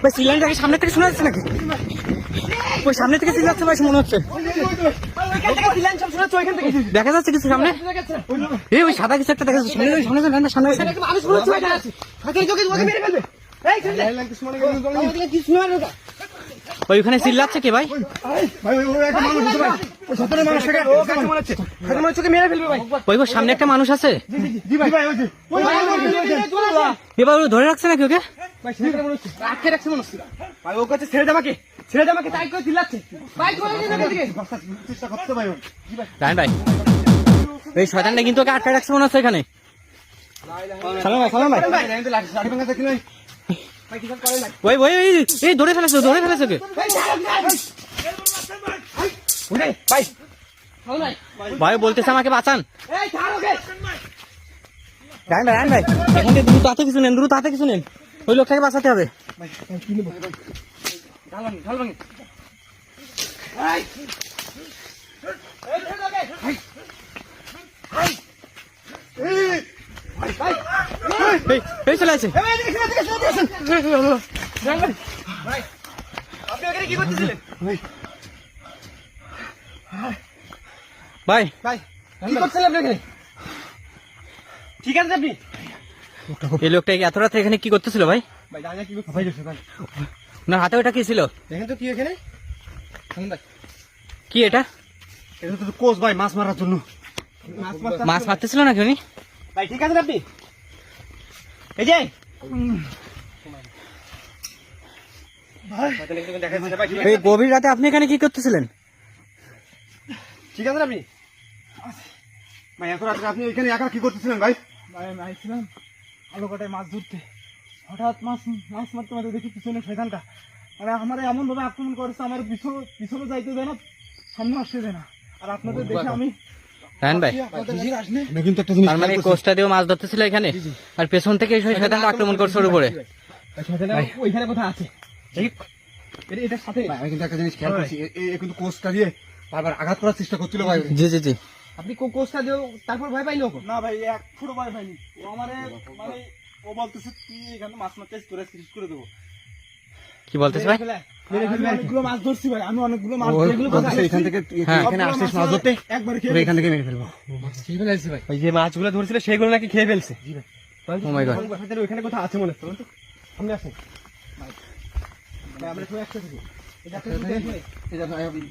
ভাই সিলিন্ডারকে সামনে থেকে শোনা যাচ্ছে নাকি? ওই সামনে থেকে চিল্লাচ্ছে ভাই মনে হচ্ছে। দেখা যাচ্ছে কিছু সামনে? এই ওই সাদা কিছু একটা দেখা যাচ্ছে সামনে। ওইখানে চিল্লাচ্ছে কে ভাই? ওই সামনে একটা মানুষ আছে, এবার ধরে রাখছে নাকি ওকে? ভাই এই শয়তানটা কিন্তু ওকে আটকে রাখছে মনে হচ্ছে এখানে। এই ধরে ফেলেছে ওকে। ভাই বলতেছে আমাকে বাঁচান। ভাই এখান থেকে দ্রুত হাতে কিছু নেন, ওই লোকটাকে বাঁচাতে হবে। চলে আছে ভাই। কি করছিলেন আপনি? ঠিক আছে আপনি এই লোকটা এত রাতে এখানে কি করতেছিল ভাই? ওনার হাতে ওটা কি ছিল? দেখেন তো কি এখানে, কি এটা? এটা তো কোচ ভাই, মাছ মারার জন্য মাছ মারতেছিল নাকি উনি? ভাই ঠিক আছে আপনি এই যে এই গভীর রাতে আপনি এখানে কি করতেছিলেন? ঠিক আছে আপনি ভাই এত রাতে আপনি এখানে একা কি করতেছিলেন ভাই? ভাই আমি আইছিলাম আলো কাটায় মাছ ধরতে, হঠাৎ মাছ মারতে দেখি পিছনে শয়তানটা মানে আমার এমন ভাবে আক্রমণ করেছে, আমার পিছনে যাইতে দেয় না, সামনে আসতে দেয় না। আর আপনাদের দেখে আমি কোস্টা দিয়েও মাছ ধরতেছিল এখানে, আর পেছন থেকে শয়তানটা আক্রমণ করছে ওর উপরে। ওইখানে কোথায় আছে এটার সাথে? আমি কিন্তু একটা জিনিস খেয়াল করছি, কিন্তু কোস্টা দিয়ে বারবার আঘাত করার চেষ্টা করছিল ভাই। জি আপনি কোস্টা দিয়েও তারপর ভয় পাইলো না? ভাই এক ফুটো ভয় পাইনি। ও আমারে মানে ও বলতেছে তুই এখানে মাছ মারতে তোরা শেষ করে দেবো। কি বলতেছে ভাই? অনেকগুলো মাছ ধরছি ভাই, আমি অনেকগুলো মাছ এখান থেকে এখানে আসছিস মাছ ধরতে, একবার এখান থেকে মেরে ফেলবো। খেয়ে ফেলছি ভাই, ওই যে মাছগুলো ধরছিল সেগুলো নাকি খেয়ে ফেলছে। ও মাই গড, ওইখানে কোথাও আছে মনে হচ্ছে। সামনে আসেন ভাই, আমরা সবাই একসাথে থাকি। এটা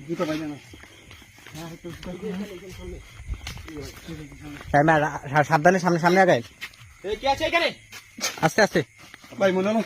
দুটো ভাই জানা সাবধানে, সামনে আগায়। কি আছে এখানে? আস্তে ভাই মনে হলো